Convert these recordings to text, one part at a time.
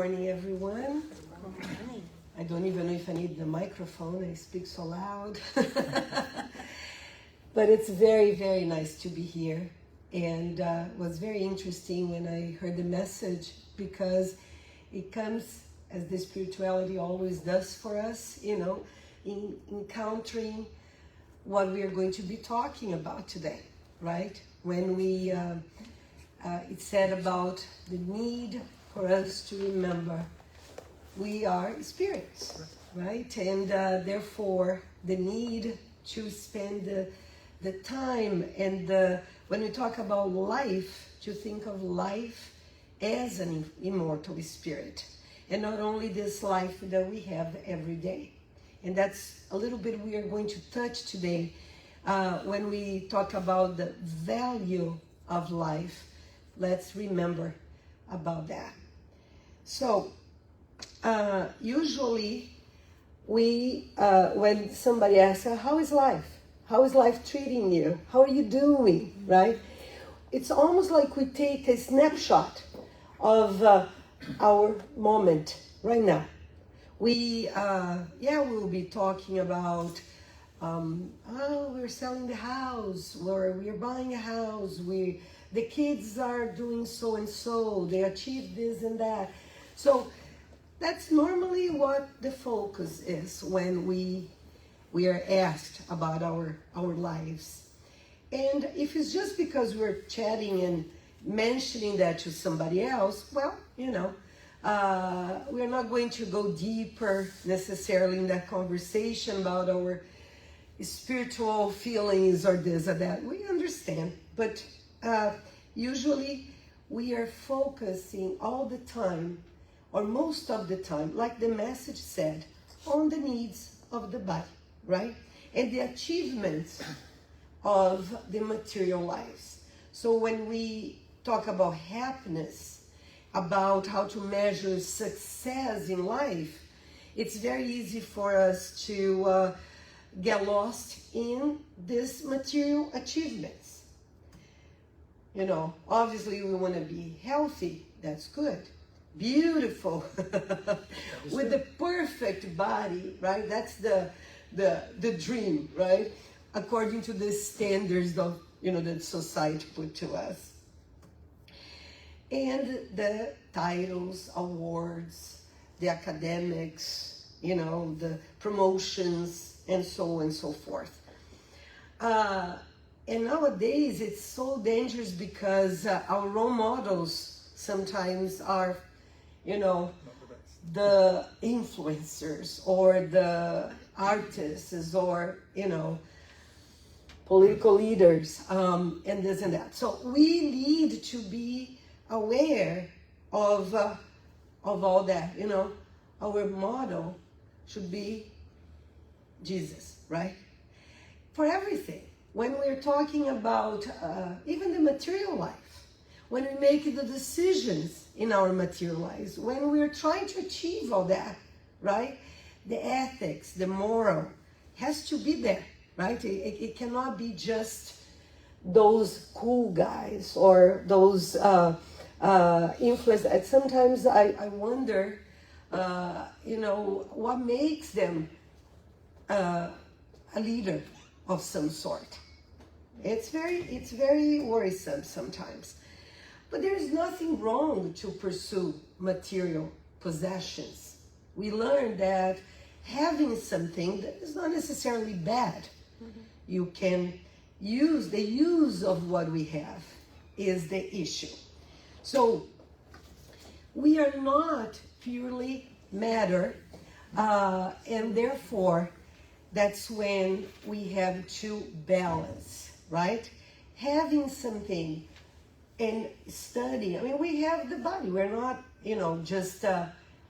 morning, everyone. Good morning. I don't even know if I need the microphone. I speak so loud. But it's very, very nice to be here. And it was very interesting when I heard the message, because it comes as the spirituality always does for us, you know, in encountering what we are going to be talking about today, right? When we, it said about the need for us to remember we are spirits, right? And therefore the need to spend the time and when we talk about life, to think of life as an immortal spirit, and not only this life that we have every day. And that's a little bit we are going to touch today when we talk about the value of life. Let's remember about that. So usually we, when somebody asks, how is life? How is life treating you? How are you doing, right? It's almost like we take a snapshot of our moment right now. We will be talking about, we're selling the house, or we're buying a house, the kids are doing so and so, they achieved this and that. So that's normally what the focus is when we are asked about our lives. And if it's just because we're chatting and mentioning that to somebody else, well, you know, we're not going to go deeper necessarily in that conversation about our spiritual feelings or this or that. We understand, but usually we are focusing all the time, or most of the time, like the message said, on the needs of the body, right? And the achievements of the material lives. So when we talk about happiness, about how to measure success in life, it's very easy for us to get lost in these material achievements. You know, obviously we want to be healthy, that's good. Beautiful, with the perfect body, right? That's the dream, right? According to the standards of, you know, that society put to us. And the titles, awards, the academics, you know, the promotions, and so on and so forth. And nowadays it's so dangerous because our role models sometimes are, you know, the influencers or the artists or, you know, political leaders, and this and that. So we need to be aware of all that, you know. Our model should be Jesus, right? For everything. When we're talking about even the material life, when we make the decisions in our material lives, when we're trying to achieve all that, right? The ethics, the moral has to be there, right? It cannot be just those cool guys or those influencers. Sometimes I wonder, you know, what makes them a leader of some sort. It's very worrisome sometimes. But there's nothing wrong to pursue material possessions. We learned that having something that is not necessarily bad. Mm-hmm. You can use, the use of what we have is the issue. So we are not purely matter, and therefore that's when we have to balance, right? Having something and study. I mean, we have the body. We're not, you know, just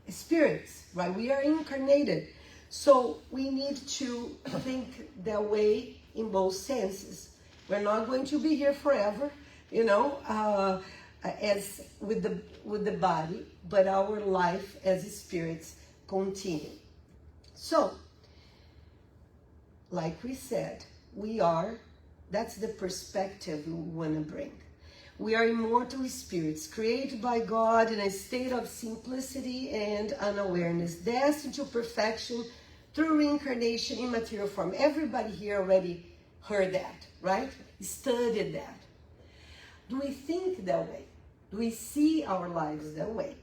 spirits, right? We are incarnated. So we need to think that way in both senses. We're not going to be here forever, you know, as with the body, but our life as spirits continue. So, like we said, that's the perspective we want to bring. We are immortal spirits, created by God in a state of simplicity and unawareness, destined to perfection through reincarnation in material form. Everybody here already heard that, right? Studied that. Do we think that way? Do we see our lives that way?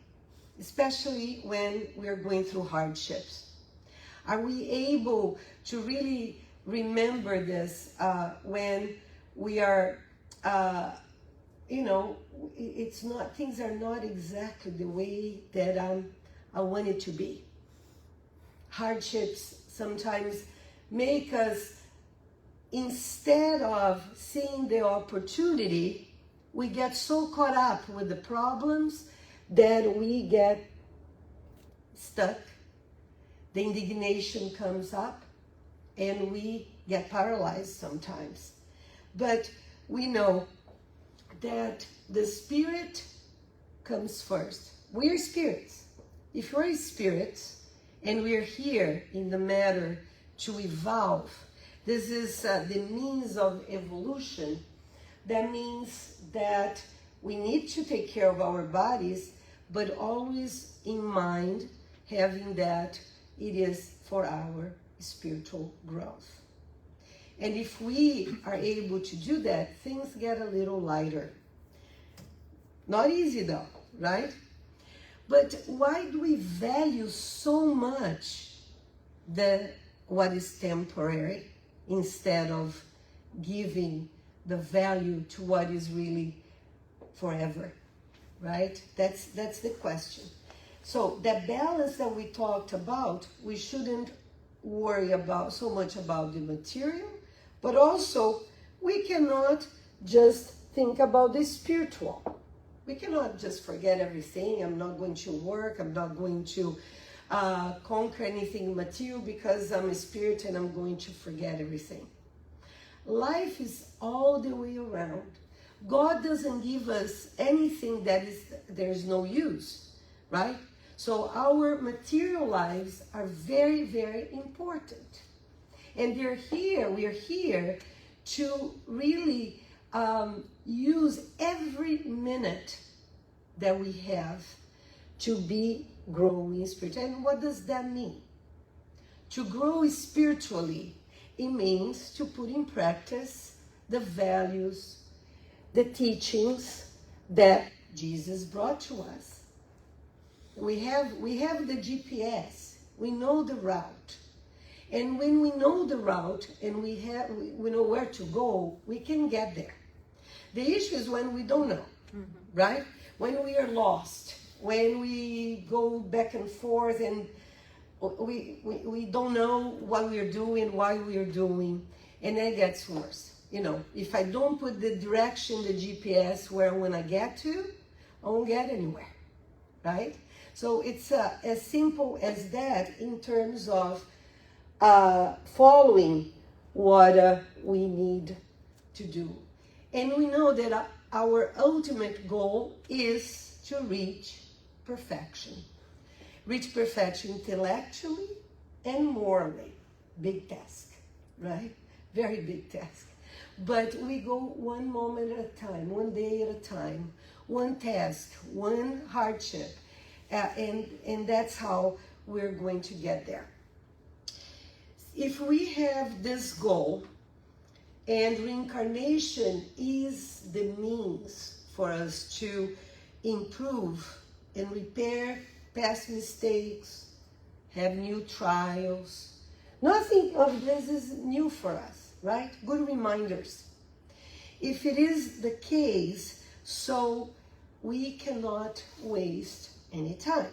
Especially when we are going through hardships. Are we able to really remember this when we are, it's not, things are not exactly the way that I want it to be. Hardships sometimes make us, instead of seeing the opportunity, we get so caught up with the problems that we get stuck. The indignation comes up and we get paralyzed sometimes. But we know that the spirit comes first. We are spirits. If you're a spirit and we're here in the matter to evolve, this is the means of evolution. That means that we need to take care of our bodies, but always in mind having that it is for our spiritual growth. And if we are able to do that, things get a little lighter. Not easy though, right? But why do we value so much what is temporary instead of giving the value to what is really forever, right? That's the question. So that balance that we talked about, we shouldn't worry about so much about the material, but also we cannot just think about the spiritual. We cannot just forget everything. I'm not going to work. I'm not going to conquer anything material because I'm a spirit and I'm going to forget everything. Life is all the way around. God doesn't give us anything there's no use, right? So our material lives are very, very important. And we are here to really use every minute that we have to be growing spiritually. And what does that mean? To grow spiritually, it means to put in practice the values, the teachings that Jesus brought to us. We have the GPS. We know the route. And when we know the route and we know where to go, we can get there. The issue is when we don't know, right? When we are lost, when we go back and forth and we don't know what we're doing, why we're doing, and then it gets worse. If I don't put the direction, the GPS, where I want to get to, I won't get anywhere, right? So it's as simple as that in terms of following what we need to do. And we know that our ultimate goal is to reach perfection. Reach perfection intellectually and morally. Big task, right? Very big task. But we go one moment at a time, one day at a time, one task, one hardship. And that's how we're going to get there. If we have this goal, and reincarnation is the means for us to improve and repair past mistakes, have new trials. Nothing of this is new for us, right? Good reminders. If it is the case, so we cannot waste any time.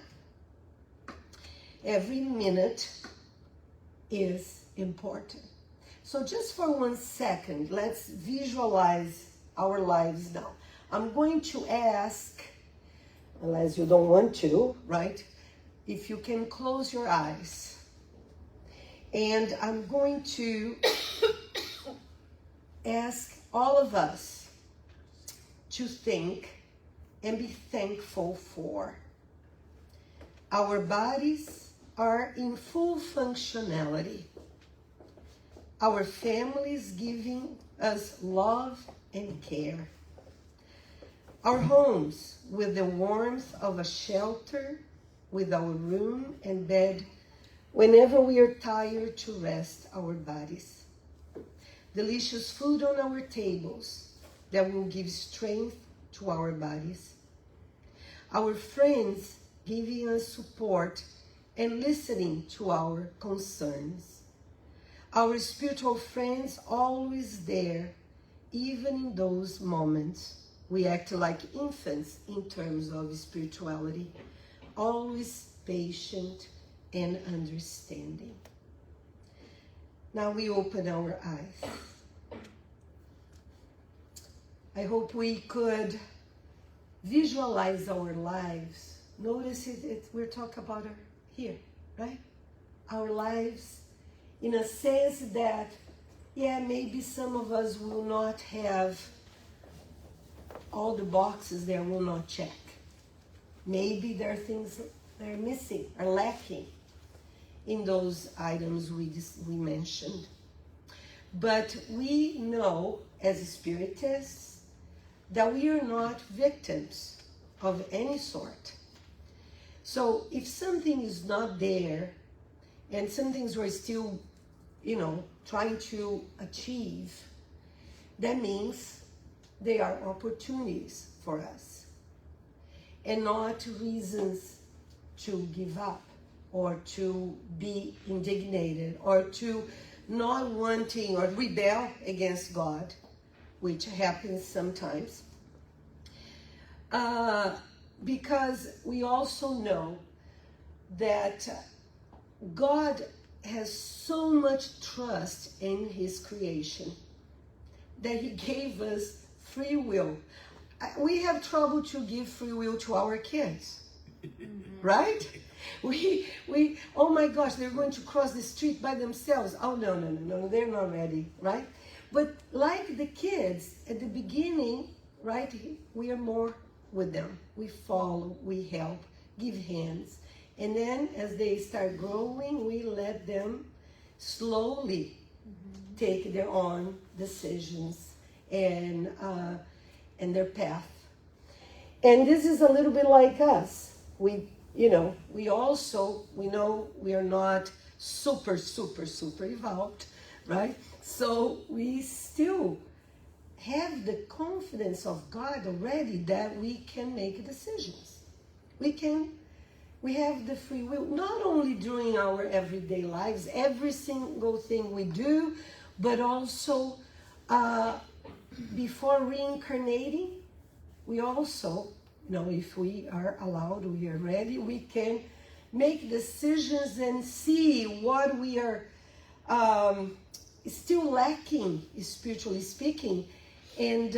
Every minute is important. So just for 1 second, let's visualize our lives now. I'm going to ask, unless you don't want to, right? If you can close your eyes. And I'm going to ask all of us to think and be thankful for. Our bodies are in full functionality. Our families giving us love and care. Our homes with the warmth of a shelter, with our room and bed whenever we are tired to rest our bodies. Delicious food on our tables that will give strength to our bodies. Our friends giving us support and listening to our concerns. Our spiritual friends always there, even in those moments. We act like infants in terms of spirituality, always patient and understanding. Now we open our eyes. I hope we could visualize our lives. Notice we're talking about it here, right? Our lives in a sense that, yeah, maybe some of us will not have all the boxes there, will not check. Maybe there are things that are missing, are lacking in those items we mentioned. But we know as spiritists that we are not victims of any sort. So if something is not there and some things we're still, trying to achieve, that means they are opportunities for us and not reasons to give up or to be indignated or to not wanting or rebel against God, which happens sometimes. Because we also know that God has so much trust in his creation that he gave us free will. We have trouble to give free will to our kids, right? We, oh my gosh, they're going to cross the street by themselves. Oh, no, they're not ready, right? But like the kids at the beginning, right, we are more with them. We follow, we help, give hands. And then as they start growing, we let them slowly take their own decisions and their path. And this is a little bit like us. We know we are not super evolved, right? So we still have the confidence of God already that we can make decisions. We have the free will, not only during our everyday lives, every single thing we do, but also before reincarnating. We also, if we are allowed, we are ready, we can make decisions and see what we are still lacking, spiritually speaking, and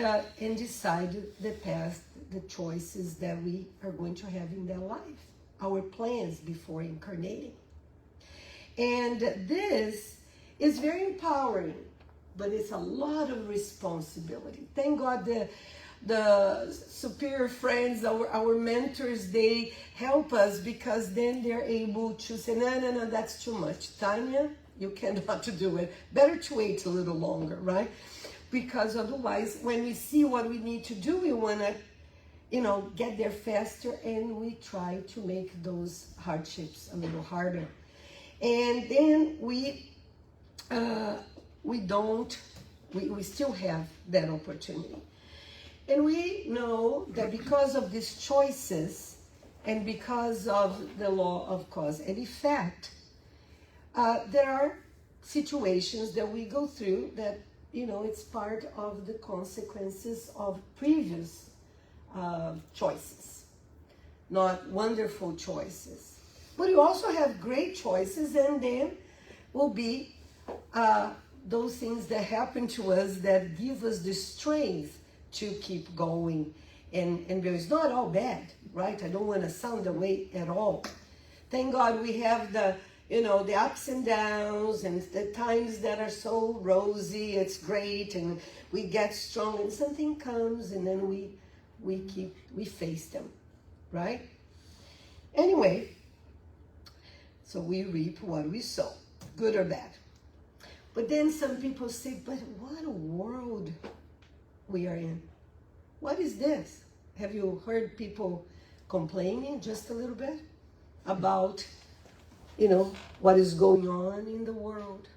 decide the path, the choices that we are going to have in their life, our plans before incarnating. And this is very empowering, but it's a lot of responsibility. Thank God the superior friends, our mentors, they help us, because then they're able to say, no, that's too much. Tania, you cannot do it. Better to wait a little longer, right? Because otherwise, when we see what we need to do, we want to, get there faster, and we try to make those hardships a little harder. And then we still have that opportunity. And we know that because of these choices and because of the law of cause and effect, there are situations that we go through that, it's part of the consequences of previous choices, not wonderful choices. But you also have great choices, and then will be those things that happen to us that give us the strength to keep going. And it's not all bad, right? I don't want to sound that way at all. Thank God we have the ups and downs and the times that are so rosy, it's great, and we get strong, and something comes, and then we face them, right? Anyway, so we reap what we sow, good or bad. But then some people say, but what a world we are in. What is this? have you heard people complaining just a little bit about, what is going on in the world?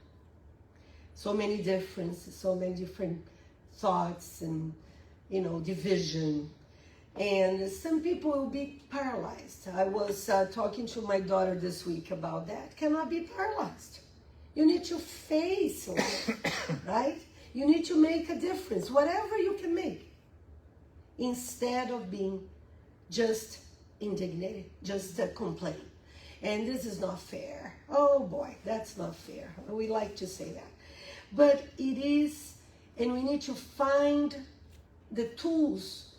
So many differences, so many different thoughts and, division. And some people will be paralyzed. I was talking to my daughter this week about that. Cannot be paralyzed. You need to face life, right? You need to make a difference, whatever you can make, instead of being just indignated, just complain. And this is not fair. Oh boy, that's not fair. We like to say that. But it is, and we need to find the tools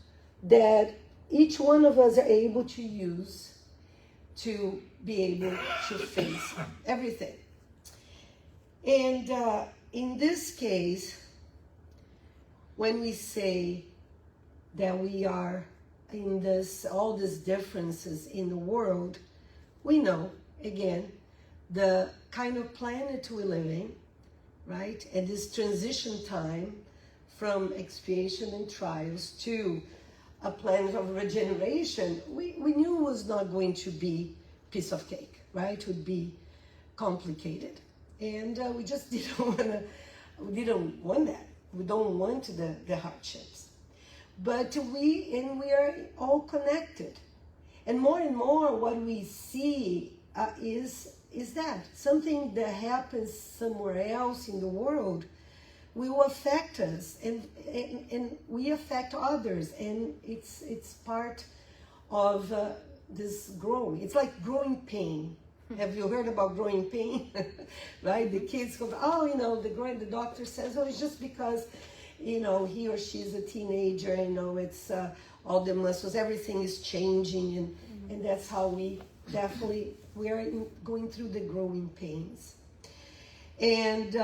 that each one of us are able to use to be able to face everything. And in this case, when we say that we are in all these differences in the world, we know, again, the kind of planet we live in, right? And this transition time from expiation and trials to a planet of regeneration, we knew was not going to be piece of cake, right? It would be complicated. And we just didn't want that. We don't want the hardships. But we are all connected. And more what we see is that something that happens somewhere else in the world will affect us, and we affect others, and it's part of this growing. It's like growing pain. Have you heard about growing pain? Right? The kids go, the doctor says, it's just because, he or she is a teenager, it's all the muscles, everything is changing, and that's how we are going through the growing pains. And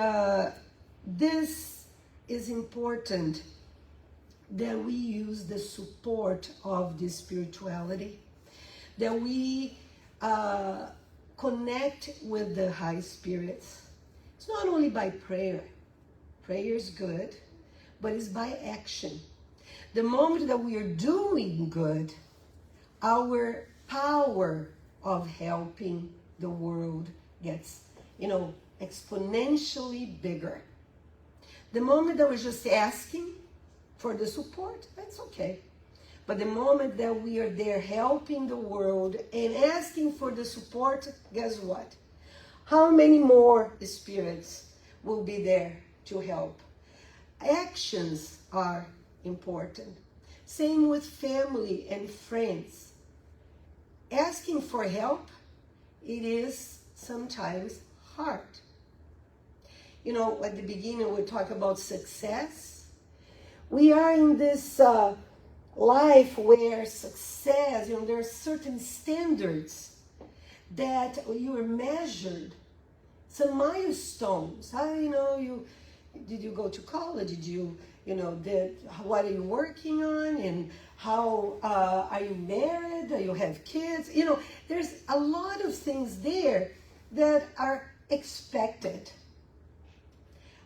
this is important that we use the support of the spirituality, that we connect with the high spirits. It's not only by prayer. Prayer is good, but it's by action. The moment that we are doing good, our power of helping the world gets, exponentially bigger. The moment that we're just asking for the support, that's okay. But the moment that we are there helping the world and asking for the support, guess what? How many more spirits will be there to help? Actions are important. Same with family and friends. Asking for help, it is sometimes hard. At the beginning we talk about success. We are in this life where success, there are certain standards that you are measured, some milestones. Did you go to college? Did you, what are you working on? And how are you married? Do you have kids? There's a lot of things there that are expected.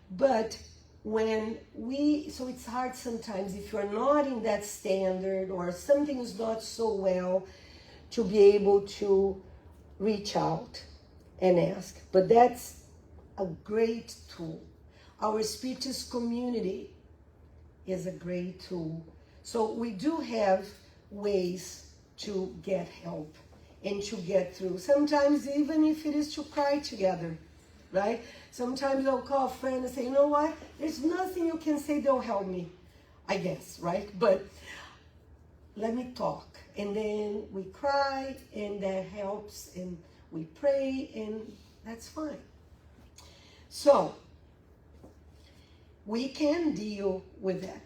But so it's hard sometimes if you're not in that standard or something is not so well to be able to reach out and ask. But that's a great tool. Our Spiritist community is a great tool. So we do have ways to get help and to get through. Sometimes even if it is to cry together, right? Sometimes I'll call a friend and say, you know what? There's nothing you can say that'll help me, I guess, right? But let me talk. And then we cry, and that helps, and we pray, and that's fine. So, we can deal with that.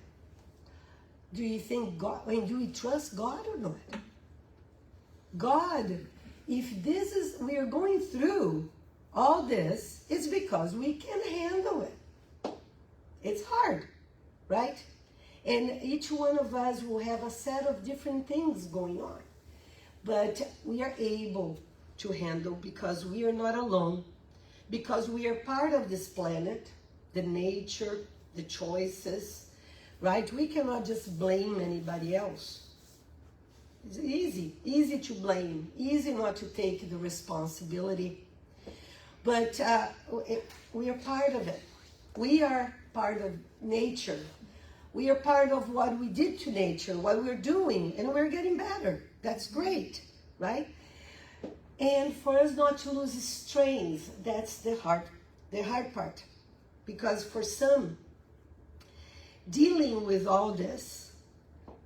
Do you think God, do we trust God or not? God, if we are going through all this, it's because we can handle it. It's hard, right? And each one of us will have a set of different things going on. But we are able to handle because we are not alone, because we are part of this planet, the nature, the choices, right? We cannot just blame anybody else. It's easy to blame, easy not to take the responsibility. But we are part of it. We are part of nature. We are part of what we did to nature, what we're doing, and we're getting better. That's great, right? And for us not to lose strains, that's the hard part. Because for some, dealing with all this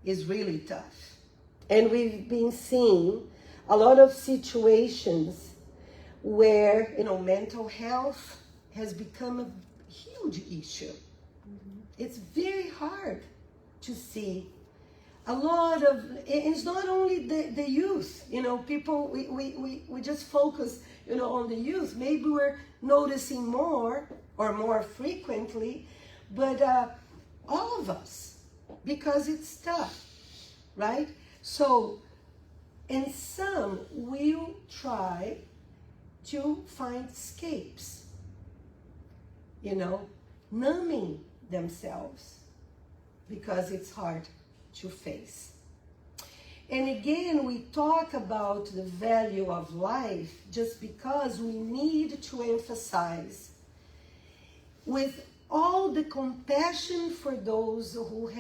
is really tough. And we've been seeing a lot of situations where, mental health has become a huge issue. Mm-hmm. It's very hard to see a lot of, it's not only the youth, people, we just focus, on the youth. Maybe we're noticing more or more frequently, but all of us, because it's tough, right? So, and some will try to find escapes, numbing themselves because it's hard to face. And again, we talk about the value of life just because we need to emphasize with all the compassion for those who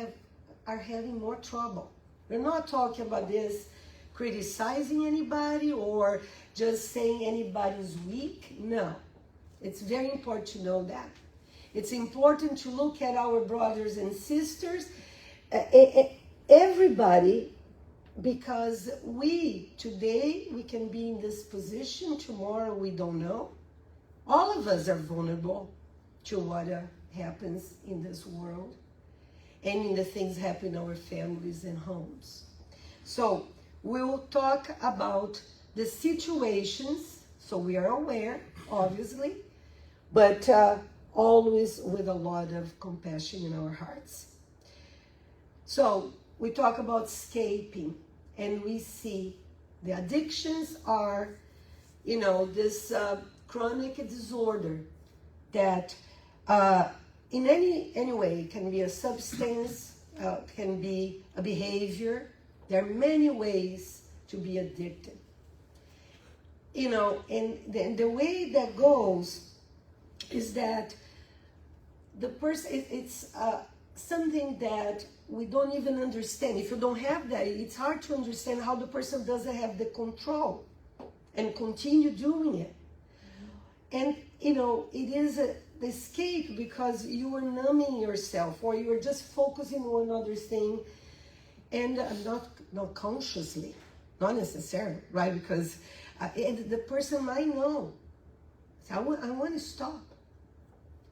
are having more trouble. We're not talking about this criticizing anybody or just saying anybody's weak. No. It's very important to know that. It's important to look at our brothers and sisters, everybody, because today we can be in this position, tomorrow we don't know. All of us are vulnerable to what happens in this world and in the things happen in our families and homes. So we'll talk about the situations, so we are aware, obviously, but always with a lot of compassion in our hearts. So we talk about escaping, and we see the addictions are, this chronic disorder that in any way can be a substance, can be a behavior. There are many ways to be addicted. And the way that goes is that the person, it's something that we don't even understand. If you don't have that, it's hard to understand how the person doesn't have the control and continue doing it. And, it is the escape because you are numbing yourself or you are just focusing on another thing and not consciously, not necessarily, right? Because the person might know. So I want to stop.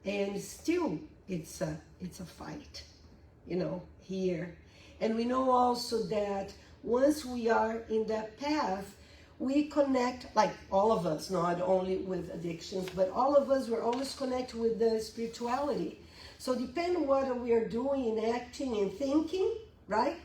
And still, it's a fight, here. And we know also that once we are in that path, we connect, like all of us, not only with addictions, but all of us, we're always connected with the spirituality. So depending on what we are doing and acting and thinking, right?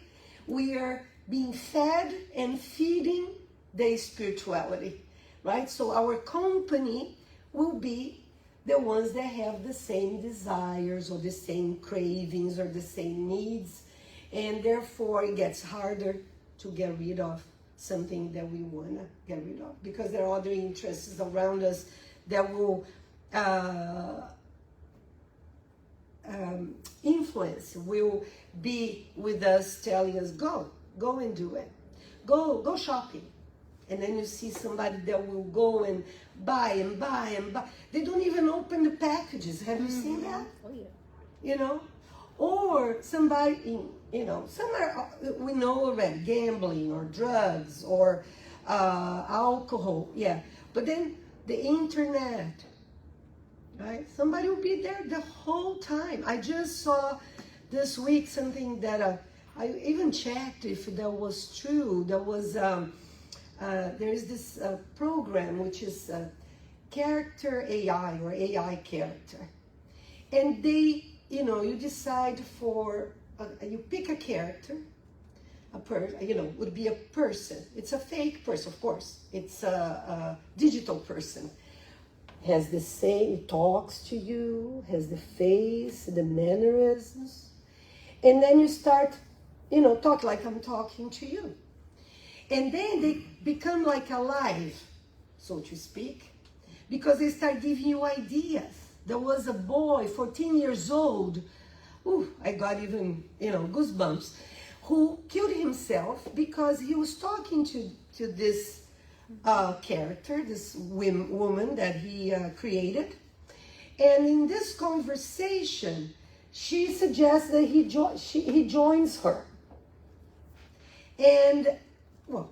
We are being fed and feeding the spirituality, right? So our company will be the ones that have the same desires or the same cravings or the same needs, and therefore it gets harder to get rid of something that we want to get rid of because there are other interests around us that will influence, will be with us, telling us, go and do it, go shopping. And then you see somebody that will go and buy and buy and buy. They don't even open the packages. Have you seen that? Oh, yeah. Or somebody, some are, we know already, gambling or drugs or alcohol. Yeah. But then the internet, right? Somebody will be there the whole time. I just saw this week something that I even checked if that was true. There was... there is this program which is character AI or AI character. And they, you decide you pick a character, would be a person. It's a fake person, of course. It's a digital person. Has the same, talks to you, has the face, the mannerisms. And then you start, talk like I'm talking to you. And then they become like alive, so to speak, because they start giving you ideas. There was a boy, 14 years old, I got even, goosebumps, who killed himself because he was talking to this character, this woman that he created. And in this conversation, she suggests that he joins her. And, well,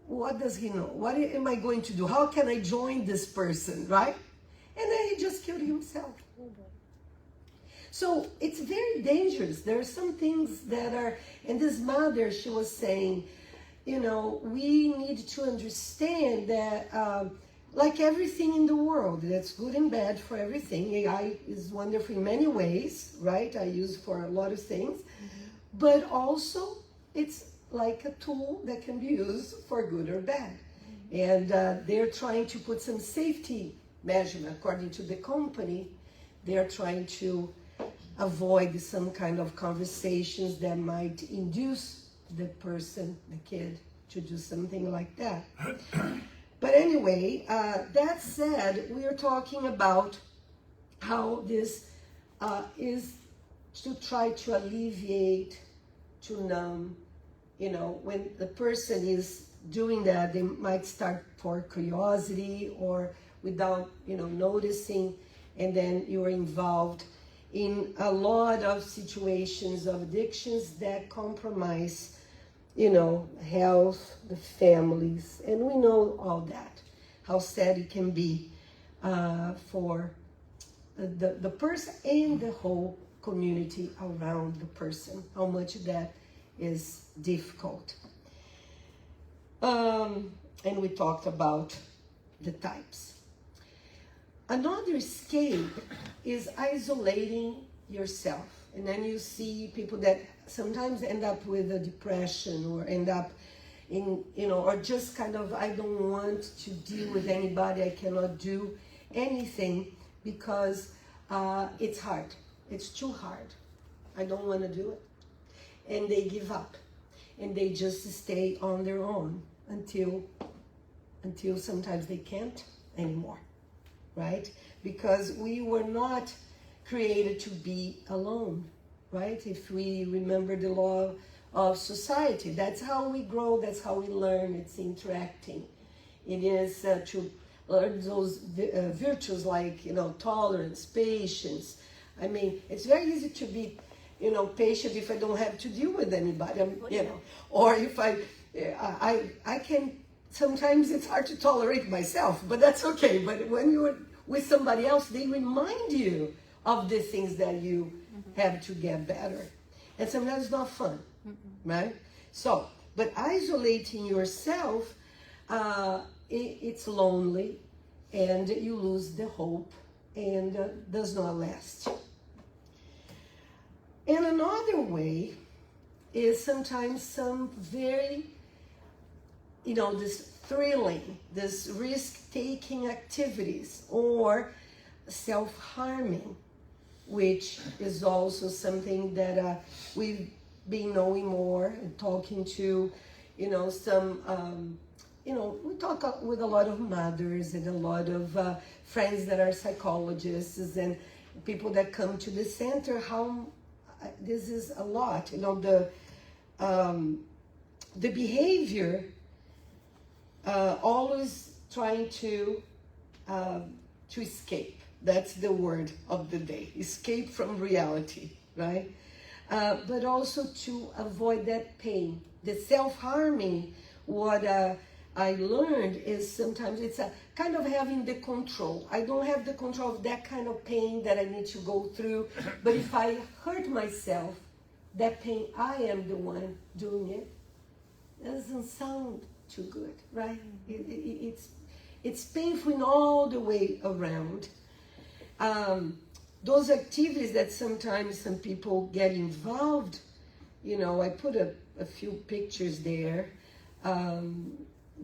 what does he know? What am I going to do? How can I join this person, right? And then he just killed himself. So it's very dangerous. There are some things that are, and this mother, she was saying, we need to understand that, like everything in the world, that's good and bad for everything. AI is wonderful in many ways, right? I use for a lot of things. But also, it's like a tool that can be used for good or bad. And they're trying to put some safety measurement. According to the company, they're trying to avoid some kind of conversations that might induce the person, the kid, to do something like that. But anyway, that said, we are talking about how this is to try to alleviate, to numb. When the person is doing that, they might start for curiosity or without, noticing, and then you are involved in a lot of situations of addictions that compromise, health, the families, and we know all that, how sad it can be for the person and the whole community around the person, how much that is difficult. And we talked about the types. Another escape is isolating yourself. And then you see people that sometimes end up with a depression or end up in, or just kind of, I don't want to deal with anybody. I cannot do anything because it's hard. It's too hard. I don't want to do it. And they give up. And they just stay on their own until sometimes they can't anymore. Right? Because we were not created to be alone, right? If we remember the law of society, that's how we grow, that's how we learn, it's interacting. It is to learn those virtues like, tolerance, patience. I mean, it's very easy to be, patient if I don't have to deal with anybody, or if I can. Sometimes it's hard to tolerate myself, but that's okay. But when you're with somebody else, they remind you of the things that you have to get better. And sometimes it's not fun, right? So, but isolating yourself, it's lonely, and you lose the hope, and does not last. And another way is sometimes some very this thrilling, this risk-taking activities or self-harming, which is also something that we've been knowing more and talking to, some, we talk with a lot of mothers and a lot of friends that are psychologists and people that come to the center, how this is a lot, the behavior always trying to escape. That's the word of the day. Escape from reality, right? But also to avoid that pain. The self-harming, what I learned is sometimes it's a kind of having the control. I don't have the control of that kind of pain that I need to go through. But if I hurt myself, that pain, I am the one doing it. That doesn't sound too good, right? It's painful in all the way around. Those activities that sometimes some people get involved, I put a few pictures there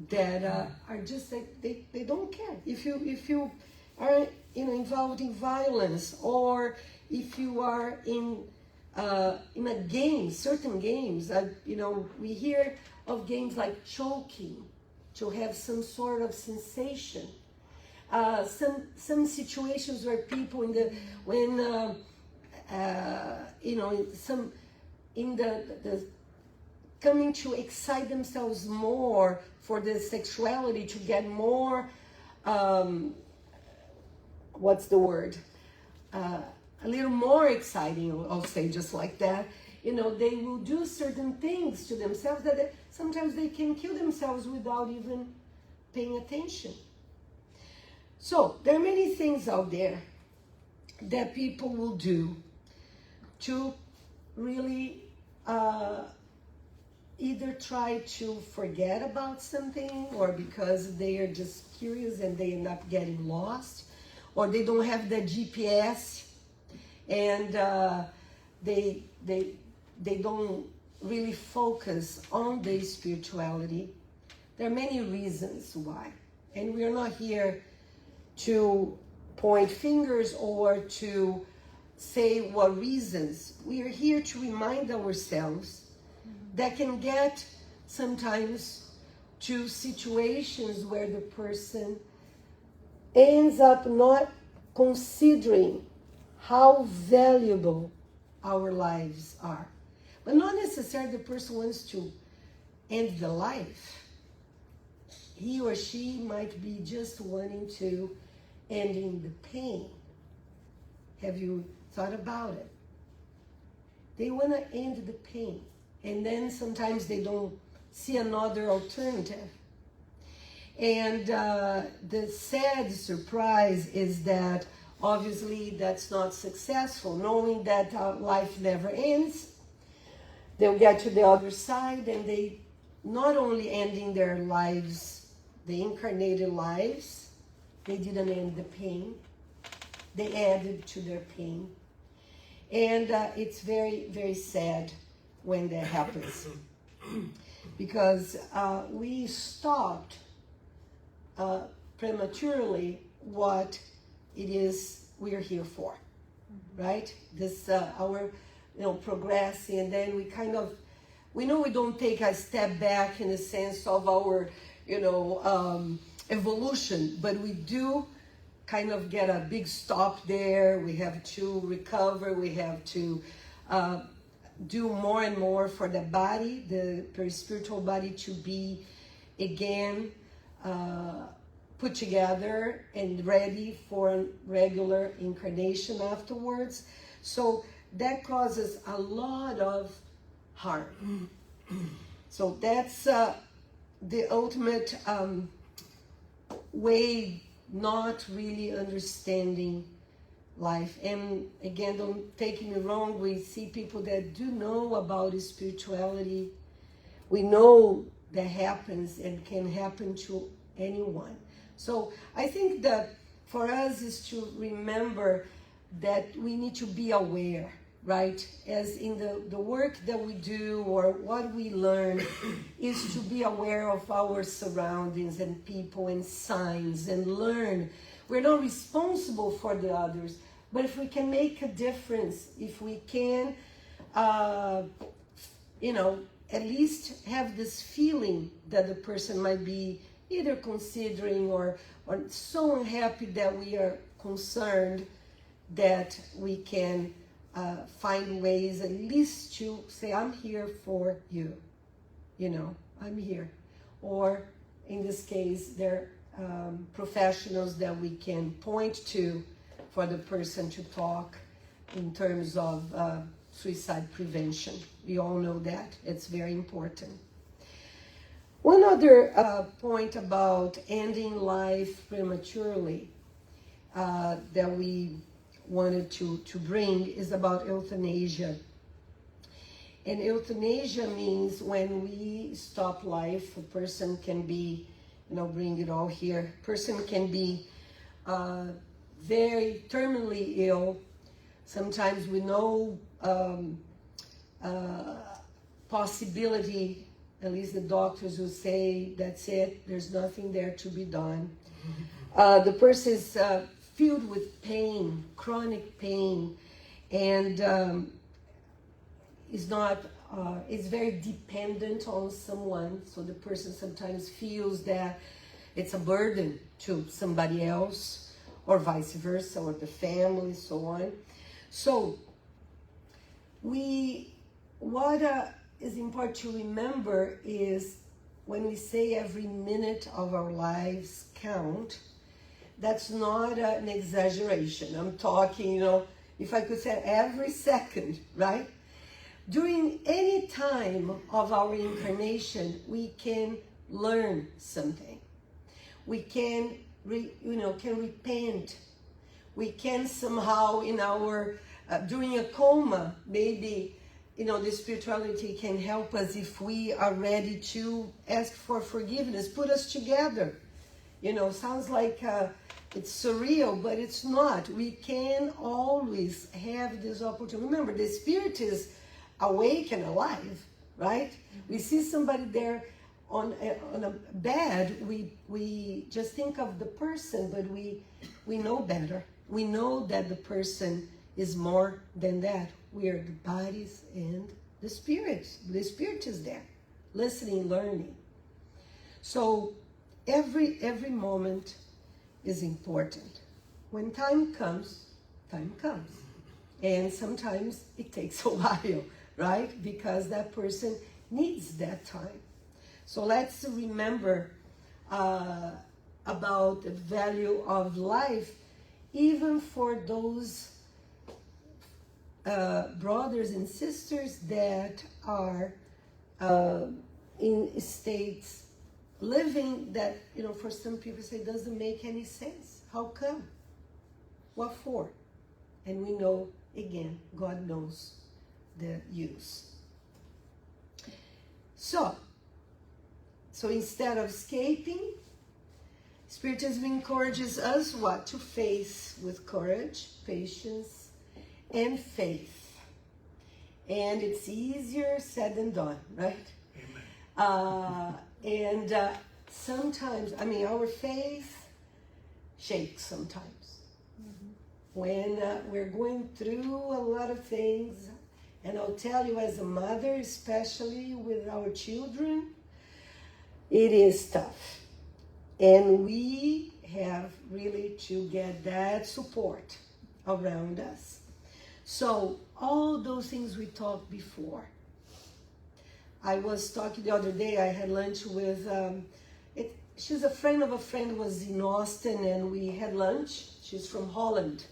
that are just like they don't care. If you are involved in violence, or if you are in in a game, certain games, we hear of games like choking, to have some sort of sensation. Some situations where people coming to excite themselves more for the sexuality, to get more, what's the word? A little more exciting, I'll say, just like that. They will do certain things to themselves that sometimes they can kill themselves without even paying attention. So there are many things out there that people will do to really either try to forget about something, or because they are just curious and they end up getting lost, or they don't have the GPS and they don't really focus on their spirituality. There are many reasons why, and we are not here to point fingers or to say what reasons. We are here to remind ourselves that can get sometimes to situations where the person ends up not considering how valuable our lives are. But not necessarily the person wants to end the life. He or she might be just wanting to ending the pain. Have you thought about it? They want to end the pain, and then sometimes they don't see another alternative. And the sad surprise is that obviously that's not successful, knowing that life never ends. They'll get to the other side, and they not only ending their lives, the incarnated lives, they didn't end the pain. They added to their pain. And it's very, very sad when that happens. Because we stopped prematurely what it is we're here for, right? This, our, progressing, and then we know we don't take a step back in the sense of our, evolution, but we do kind of get a big stop there. We have to recover. We have to do more and more for the body, the spiritual body, to be again put together and ready for a regular incarnation afterwards. So that causes a lot of harm. So that's the ultimate way not really understanding life. And again, don't take me wrong, we see people that do know about spirituality. We know that happens and can happen to anyone. So I think that for us is to remember that we need to be aware, right? As in the work that we do or what we learn is to be aware of our surroundings and people and signs and learn. We're not responsible for the others, but if we can make a difference, if we can, at least have this feeling that the person might be either considering or so unhappy that we are concerned, that we can find ways at least to say, I'm here for you, I'm here. Or in this case, there are professionals that we can point to for the person to talk in terms of suicide prevention. We all know that. It's very important. One other point about ending life prematurely that we wanted to bring is about euthanasia. And euthanasia means when we stop life, a person can be, bring it all here, person can be very terminally ill. Sometimes we know possibility, at least the doctors will say, that's it, there's nothing there to be done. The person is filled with pain, chronic pain, and is not, is very dependent on someone. So the person sometimes feels that it's a burden to somebody else, or vice versa, or the family, so on. So what is important to remember is when we say every minute of our lives count, that's not an exaggeration. I'm talking, if I could say every second, right? During any time of our incarnation, we can learn something. We can, can repent. We can somehow, during a coma, maybe, the spirituality can help us if we are ready to ask for forgiveness, put us together. Sounds like it's surreal, but it's not. We can always have this opportunity. Remember, the spirit is awake and alive, right? We see somebody there on a bed, we just think of the person, but we know better. We know that the person is more than that. We are the bodies and the spirit. The spirit is there, listening, learning. So every moment is important. When time comes. And sometimes it takes a while, right? Because that person needs that time. So let's remember about the value of life, even for those brothers and sisters that are in states living that, for some people say doesn't make any sense. How come? What for? And we know, again, God knows the use. So instead of escaping, Spiritism encourages us what? To face with courage, patience, and faith. And it's easier said than done, right? Amen. Sometimes, our faith shakes sometimes. Mm-hmm. When we're going through a lot of things, and I'll tell you as a mother, especially with our children, it is tough. And we have really to get that support around us. So all those things we talked before. I was talking the other day, I had lunch with, she's a friend of a friend who was in Austin, and we had lunch. She's from Holland.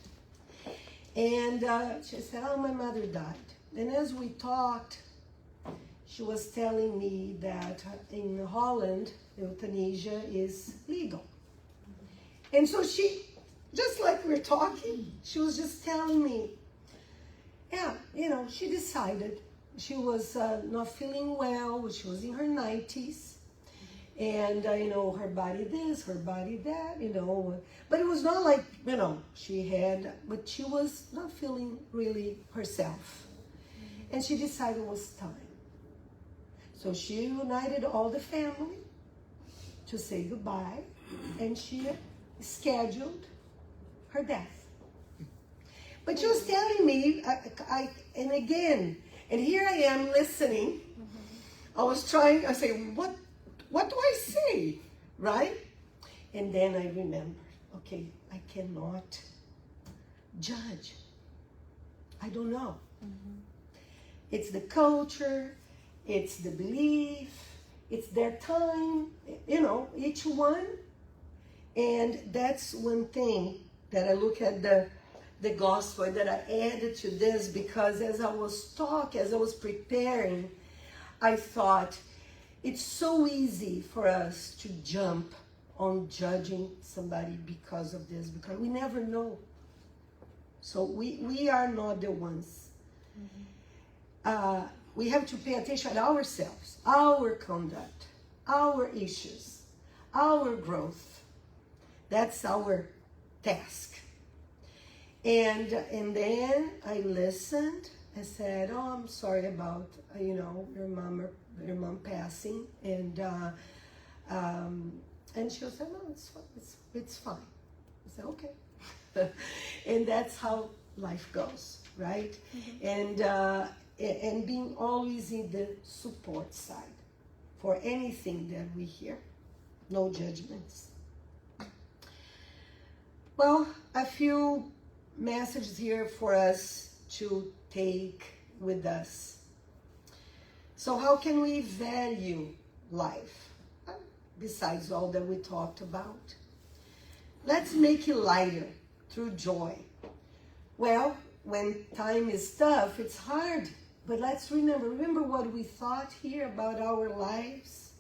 And she said, my mother died. And as we talked, she was telling me that in Holland, euthanasia is legal. And so she, just like we're talking, she was just telling me, she decided. She was not feeling well. She was in her 90s. And, her body this, her body that, But it was not like, she had, but she was not feeling really herself. And she decided it was time. So she united all the family to say goodbye. And she scheduled her death. But she was telling me, and again, and here I am listening. Mm-hmm. I say, what do I say, right? And then I remembered, okay, I cannot judge. I don't know. Mm-hmm. It's the culture, it's the belief, it's their time, each one. And that's one thing that I look at the gospel that I added to this, because as I was preparing, I thought it's so easy for us to jump on judging somebody because of this, because we never know. So we are not the ones. Mm-hmm. We have to pay attention to ourselves, our conduct, our issues, our growth. That's our task. And then I listened. I said, I'm sorry about, your mom passing. And she said, no, it's fine. I said, okay. And that's how life goes, right? Mm-hmm. and being always in the support side for anything that we hear. No judgments. Well, a few messages here for us to take with us. So how can we value life besides all that we talked about? Let's make it lighter through joy. Well, when time is tough, it's hard. But let's remember what we thought here about our lives.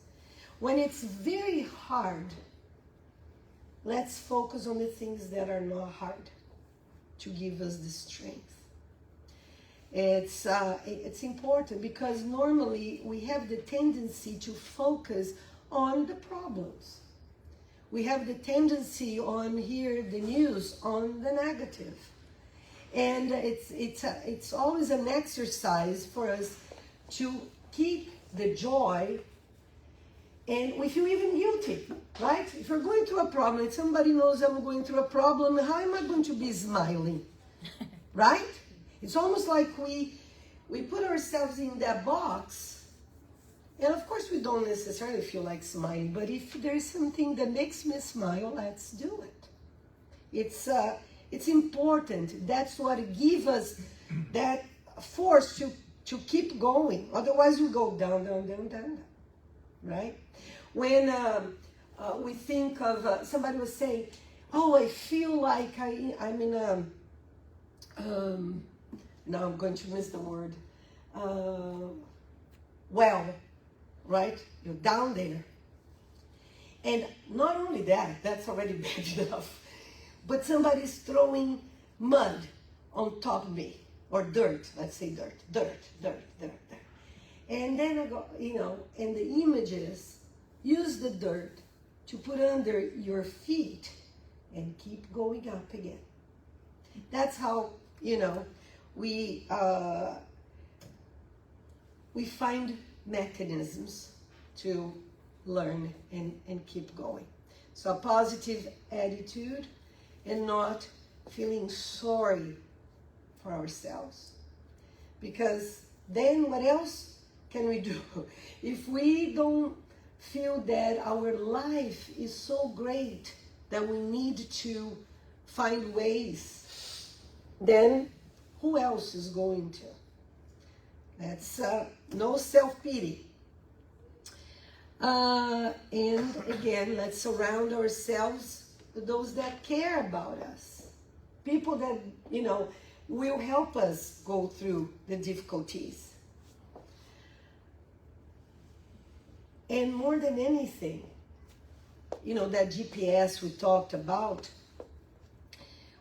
When it's very hard, let's focus on the things that are not hard to give us the strength. It's important because normally we have the tendency to focus on the problems. We have the tendency on hear the news on the negative. And it's always an exercise for us to keep the joy, and we feel even guilty, right? If you're going through a problem, if somebody knows I'm going through a problem, how am I going to be smiling, right? It's almost like we put ourselves in that box, and of course we don't necessarily feel like smiling, but if there's something that makes me smile, let's do it. It's important. That's what gives us that force to keep going. Otherwise, we go down, down, down, down, right? When we think of, somebody was saying, oh, I feel like I'm in a, now I'm going to miss the word, well, right? You're down there. And not only that, that's already bad enough. But somebody's throwing mud on top of me, or dirt, let's say dirt. And then I go, and the images, use the dirt to put under your feet and keep going up again. That's how, we find mechanisms to learn and keep going. So a positive attitude, and not feeling sorry for ourselves. Because then what else can we do? If we don't feel that our life is so great that we need to find ways, then who else is going to? That's no self-pity. And again, let's surround ourselves with those that care about us. People that, will help us go through the difficulties. And more than anything, that GPS we talked about,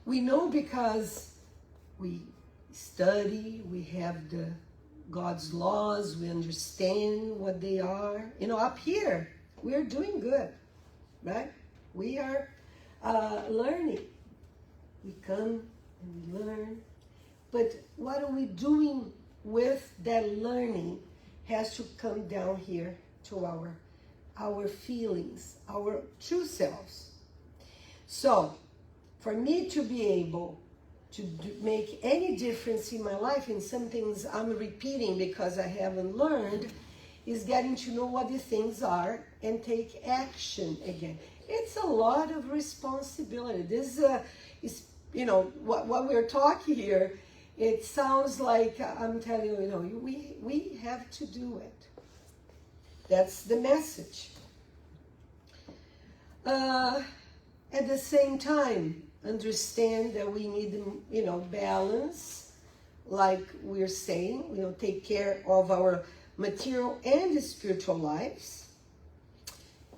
we know because we study, we have God's laws, we understand what they are. Up here, we're doing good, right? We are learning. We come and we learn. But what are we doing with that learning has to come down here to our feelings, our true selves. So, for me to be able to make any difference in my life, and some things I'm repeating because I haven't learned, is getting to know what the things are and take action again. It's a lot of responsibility. This is, what we're talking here, it sounds like I'm telling you, we have to do it. That's the message. At the same time, understand that we need, balance, like we're saying, take care of our material and spiritual lives.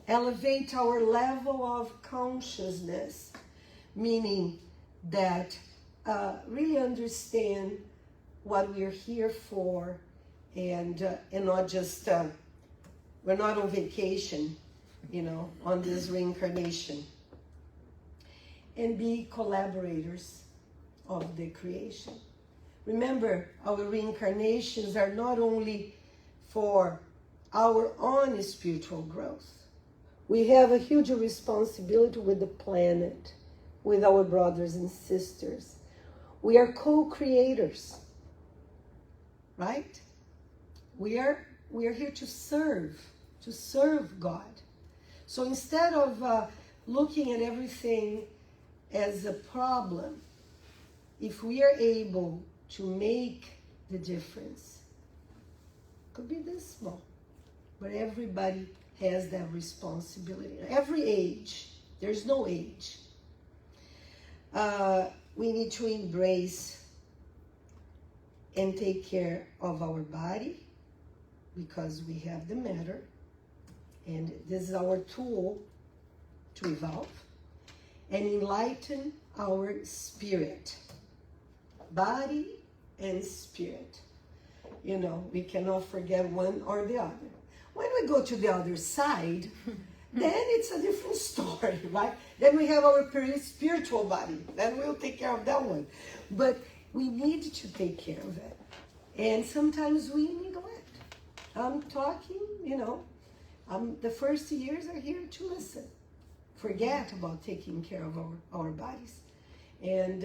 Elevate our level of consciousness, meaning that really understand what we're here for, and not just, we're not on vacation, on this reincarnation. And be collaborators of the creation. Remember, our reincarnations are not only for our own spiritual growth. We have a huge responsibility with the planet, with our brothers and sisters. We are co-creators. right? We are here to serve God. So instead of looking at everything as a problem, if we are able to make the difference, it could be this small, but everybody has that responsibility. Every age, there's no age. We need to embrace and take care of our body, because we have the matter, and this is our tool to evolve, and enlighten our spirit, body and spirit. You know, we cannot forget one or the other. When we go to the other side, then it's a different story, right? Then we have our spiritual body, then we'll take care of that one. But we need to take care of it. And sometimes we neglect. I'm talking, you know, the first years are here to listen. Forget about taking care of our bodies, and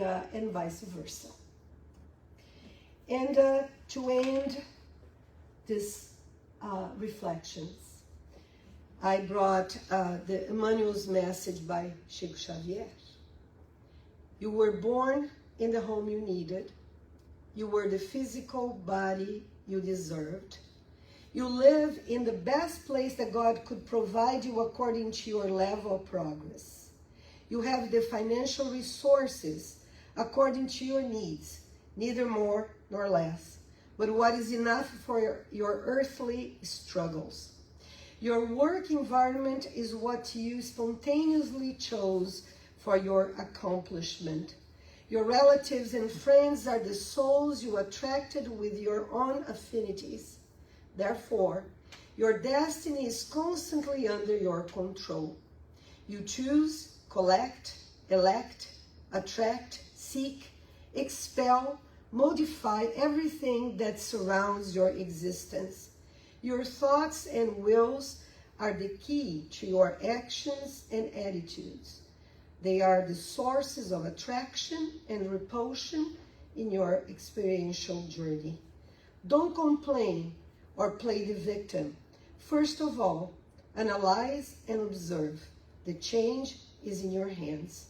vice versa. And to end this reflections, I brought the Emmanuel's message by Chico Xavier. You were born in the home you needed. You were the physical body you deserved. You live in the best place that God could provide you according to your level of progress. You have the financial resources according to your needs, neither more nor less, but what is enough for your earthly struggles. Your work environment is what you spontaneously chose for your accomplishment. Your relatives and friends are the souls you attracted with your own affinities. Therefore, your destiny is constantly under your control. You choose, collect, elect, attract, seek, expel, modify everything that surrounds your existence. Your thoughts and wills are the key to your actions and attitudes. They are the sources of attraction and repulsion in your experiential journey. Don't complain or play the victim. First of all, analyze and observe. The change is in your hands.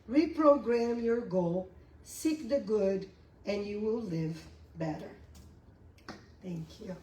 Reprogram your goal, seek the good, and you will live better. Thank you.